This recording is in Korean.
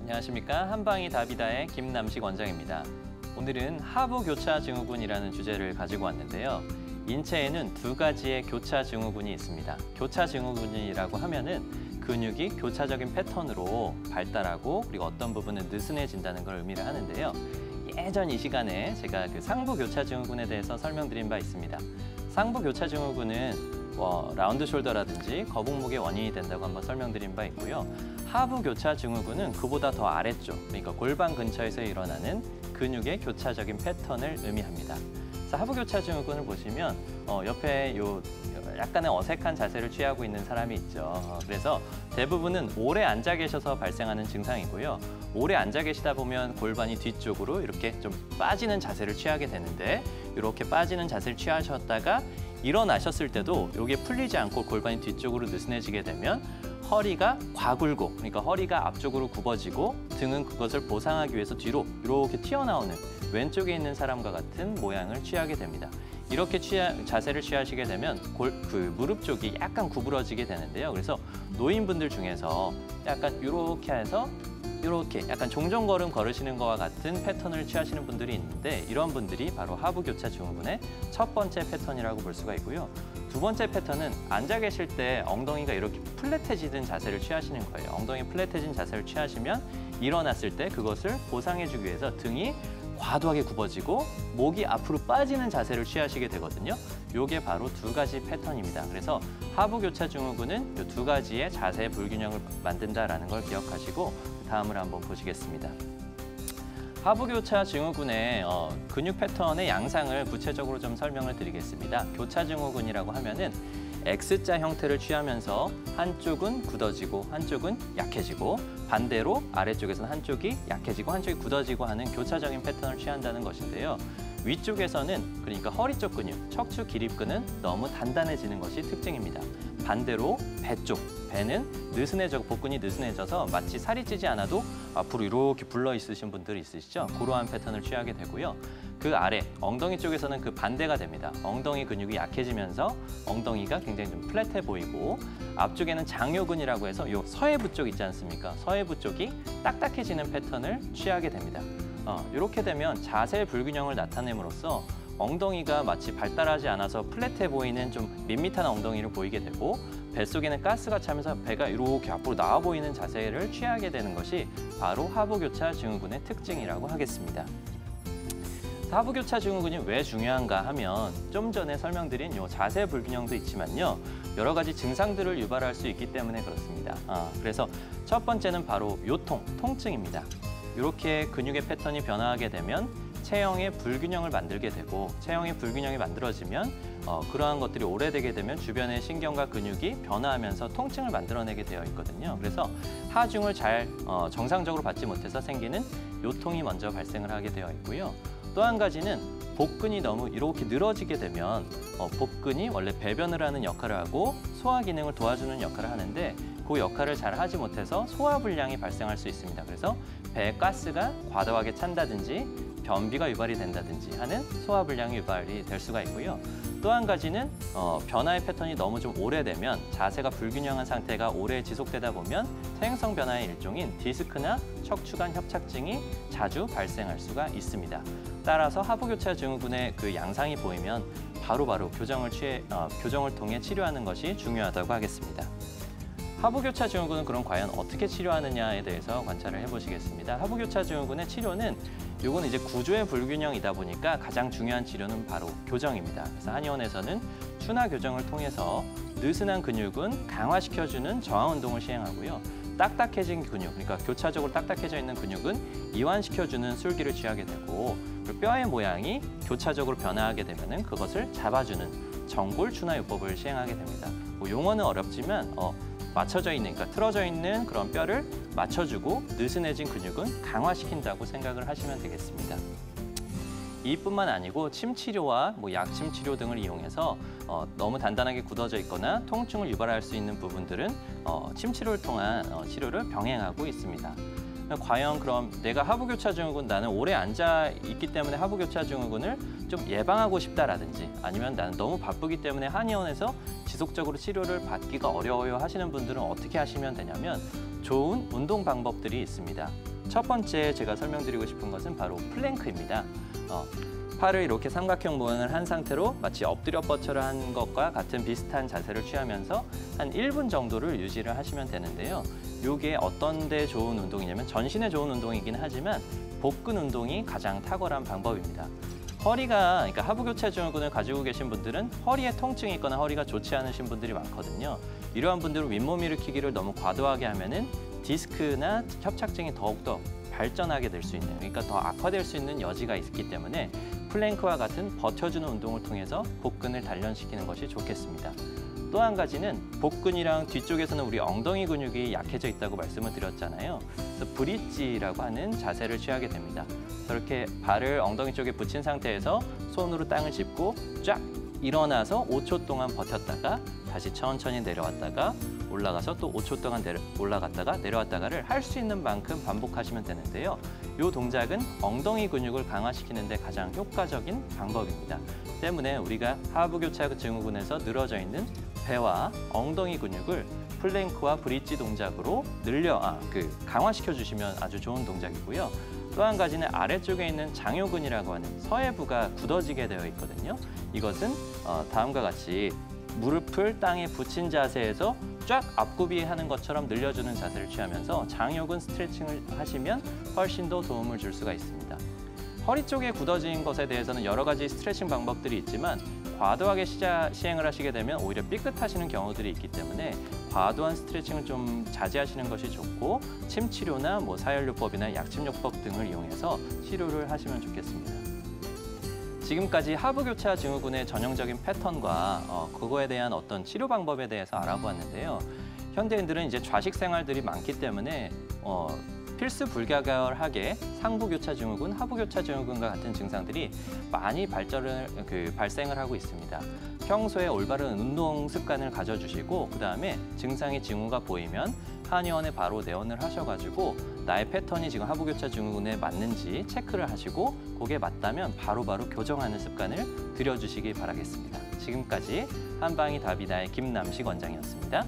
안녕하십니까. 한방이 답이다의 김남식 원장입니다. 오늘은 하부교차 증후군이라는 주제를 가지고 왔는데요. 인체에는 두 가지의 교차 증후군이 있습니다. 교차 증후군이라고 하면은 근육이 교차적인 패턴으로 발달하고 그리고 어떤 부분은 느슨해진다는 걸 의미를 하는데요. 예전 이 시간에 제가 그 상부교차 증후군에 대해서 설명드린 바 있습니다. 상부교차 증후군은 라운드 숄더라든지 거북목의 원인이 된다고 한번 설명드린 바 있고요. 하부교차 증후군은 그보다 더 아래쪽, 그러니까 골반 근처에서 일어나는 근육의 교차적인 패턴을 의미합니다. 그래서 하부교차 증후군을 보시면 옆에 약간의 어색한 자세를 취하고 있는 사람이 있죠. 그래서 대부분은 오래 앉아 계셔서 발생하는 증상이고요. 오래 앉아 계시다 보면 골반이 뒤쪽으로 이렇게 좀 빠지는 자세를 취하게 되는데 이렇게 빠지는 자세를 취하셨다가 일어나셨을 때도 이게 풀리지 않고 골반이 뒤쪽으로 느슨해지게 되면 허리가 과굴고, 그러니까 허리가 앞쪽으로 굽어지고 등은 그것을 보상하기 위해서 뒤로 이렇게 튀어나오는 왼쪽에 있는 사람과 같은 모양을 취하게 됩니다. 이렇게 자세를 취하시게 되면 무릎 쪽이 약간 구부러지게 되는데요. 그래서 노인분들 중에서 약간 이렇게 해서 이렇게 약간 종종걸음 걸으시는 것과 같은 패턴을 취하시는 분들이 있는데 이런 분들이 바로 하부교차 증후군의 첫 번째 패턴이라고 볼 수가 있고요. 두 번째 패턴은 앉아 계실 때 엉덩이가 이렇게 플랫해지는 자세를 취하시는 거예요. 엉덩이 플랫해진 자세를 취하시면 일어났을 때 그것을 보상해주기 위해서 등이 과도하게 굽어지고 목이 앞으로 빠지는 자세를 취하시게 되거든요. 이게 바로 두 가지 패턴입니다. 그래서 하부교차 증후군은 이 두 가지의 자세 불균형을 만든다라는 걸 기억하시고 다음을 한번 보시겠습니다. 하부교차 증후군의 근육 패턴의 양상을 구체적으로 좀 설명을 드리겠습니다. 교차 증후군이라고 하면은 X자 형태를 취하면서 한쪽은 굳어지고 한쪽은 약해지고 반대로 아래쪽에서는 한쪽이 약해지고 한쪽이 굳어지고 하는 교차적인 패턴을 취한다는 것인데요. 위쪽에서는 그러니까 허리 쪽 근육, 척추 기립근은 너무 단단해지는 것이 특징입니다. 반대로 배 쪽, 배는 복근이 느슨해져서 마치 살이 찌지 않아도 앞으로 이렇게 불러 있으신 분들이 있으시죠? 그러한 패턴을 취하게 되고요. 그 아래, 엉덩이 쪽에서는 그 반대가 됩니다. 엉덩이 근육이 약해지면서 엉덩이가 굉장히 좀 플랫해 보이고 앞쪽에는 장요근이라고 해서 이 서해부 쪽 있지 않습니까? 서해부 쪽이 딱딱해지는 패턴을 취하게 됩니다. 이렇게 되면 자세 불균형을 나타냄으로써 엉덩이가 마치 발달하지 않아서 플랫해 보이는 좀 밋밋한 엉덩이를 보이게 되고 뱃속에는 가스가 차면서 배가 이렇게 앞으로 나와 보이는 자세를 취하게 되는 것이 바로 하부교차 증후군의 특징이라고 하겠습니다. 하부교차 증후군이 왜 중요한가 하면 좀 전에 설명드린 이 자세 불균형도 있지만요. 여러 가지 증상들을 유발할 수 있기 때문에 그렇습니다. 그래서 첫 번째는 바로 통증입니다. 이렇게 근육의 패턴이 변화하게 되면 체형의 불균형을 만들게 되고 체형의 불균형이 만들어지면 그러한 것들이 오래되게 되면 주변의 신경과 근육이 변화하면서 통증을 만들어내게 되어 있거든요. 그래서 하중을 잘 정상적으로 받지 못해서 생기는 요통이 먼저 발생을 하게 되어 있고요. 또 한 가지는 복근이 너무 이렇게 늘어지게 되면 복근이 원래 배변을 하는 역할을 하고 소화 기능을 도와주는 역할을 하는데 그 역할을 잘 하지 못해서 소화불량이 발생할 수 있습니다. 그래서 배에 가스가 과도하게 찬다든지 변비가 유발이 된다든지 하는 소화불량이 유발이 될 수가 있고요. 또 한 가지는 변화의 패턴이 너무 좀 오래되면 자세가 불균형한 상태가 오래 지속되다 보면 퇴행성 변화의 일종인 디스크나 척추관 협착증이 자주 발생할 수가 있습니다. 따라서 하부교차 증후군의 그 양상이 보이면 바로바로 교정을 통해 치료하는 것이 중요하다고 하겠습니다. 하부교차 증후군은 그럼 과연 어떻게 치료하느냐에 대해서 관찰을 해보시겠습니다. 하부교차 증후군의 치료는 이건 이제 구조의 불균형이다 보니까 가장 중요한 치료는 바로 교정입니다. 그래서 한의원에서는 추나 교정을 통해서 느슨한 근육은 강화시켜주는 저하 운동을 시행하고요. 딱딱해진 근육, 그러니까 교차적으로 딱딱해져 있는 근육은 이완시켜주는 술기를 취하게 되고 뼈의 모양이 교차적으로 변화하게 되면 그것을 잡아주는 정골 추나 요법을 시행하게 됩니다. 용어는 어렵지만 맞춰져 있는, 그러니까 틀어져 있는 그런 뼈를 맞춰주고 느슨해진 근육은 강화시킨다고 생각을 하시면 되겠습니다. 이뿐만 아니고 침치료와 약침 치료 등을 이용해서 너무 단단하게 굳어져 있거나 통증을 유발할 수 있는 부분들은 침치료를 통한 치료를 병행하고 있습니다. 과연 그럼 내가 하부교차 증후군, 나는 오래 앉아 있기 때문에 하부교차 증후군을 좀 예방하고 싶다라든지 아니면 나는 너무 바쁘기 때문에 한의원에서 지속적으로 치료를 받기가 어려워요 하시는 분들은 어떻게 하시면 되냐면 좋은 운동 방법들이 있습니다. 첫 번째 제가 설명드리고 싶은 것은 바로 플랭크입니다. 팔을 이렇게 삼각형 모양을 한 상태로 마치 엎드려 뻗쳐를 한 것과 같은 비슷한 자세를 취하면서 한 1분 정도를 유지를 하시면 되는데요. 이게 어떤 데 좋은 운동이냐면 전신에 좋은 운동이긴 하지만 복근 운동이 가장 탁월한 방법입니다. 그러니까 하부교차 증후군을 가지고 계신 분들은 허리에 통증이 있거나 허리가 좋지 않으신 분들이 많거든요. 이러한 분들은 윗몸 일으키기를 너무 과도하게 하면은 디스크나 협착증이 더욱더 발전하게 될 수 있는, 그러니까 더 악화될 수 있는 여지가 있기 때문에 플랭크와 같은 버텨주는 운동을 통해서 복근을 단련시키는 것이 좋겠습니다. 또 한 가지는 복근이랑 뒤쪽에서는 우리 엉덩이 근육이 약해져 있다고 말씀을 드렸잖아요. 그래서 브릿지라고 하는 자세를 취하게 됩니다. 저렇게 발을 엉덩이 쪽에 붙인 상태에서 손으로 땅을 짚고 쫙 일어나서 5초 동안 버텼다가 다시 천천히 내려왔다가 올라가서 또 5초 동안 올라갔다가 내려왔다가를 할 수 있는 만큼 반복하시면 되는데요. 이 동작은 엉덩이 근육을 강화시키는 데 가장 효과적인 방법입니다. 때문에 우리가 하부교차 증후군에서 늘어져 있는 배와 엉덩이 근육을 플랭크와 브릿지 동작으로 강화시켜 주시면 아주 좋은 동작이고요. 또 한 가지는 아래쪽에 있는 장요근이라고 하는 서해부가 굳어지게 되어 있거든요. 이것은 다음과 같이 무릎을 땅에 붙인 자세에서 쫙 앞굽이 하는 것처럼 늘려주는 자세를 취하면서 장요근 스트레칭을 하시면 훨씬 더 도움을 줄 수가 있습니다. 허리 쪽에 굳어진 것에 대해서는 여러 가지 스트레칭 방법들이 있지만 과도하게 시행을 하시게 되면 오히려 삐끗하시는 경우들이 있기 때문에 과도한 스트레칭을 좀 자제하시는 것이 좋고 침치료나 사혈요법이나 약침요법 등을 이용해서 치료를 하시면 좋겠습니다. 지금까지 하부교차 증후군의 전형적인 패턴과 그거에 대한 어떤 치료 방법에 대해서 알아보았는데요. 현대인들은 이제 좌식 생활들이 많기 때문에 필수 불가결하게 상부교차 증후군, 하부교차 증후군과 같은 증상들이 많이 발생을 하고 있습니다. 평소에 올바른 운동 습관을 가져주시고 그다음에 증상이 징후가 보이면 한의원에 바로 내원을 하셔가지고 나의 패턴이 지금 하부교차 증후군에 맞는지 체크를 하시고 그게 맞다면 바로바로 교정하는 습관을 들여주시기 바라겠습니다. 지금까지 한방이 답이다의 김남식 원장이었습니다.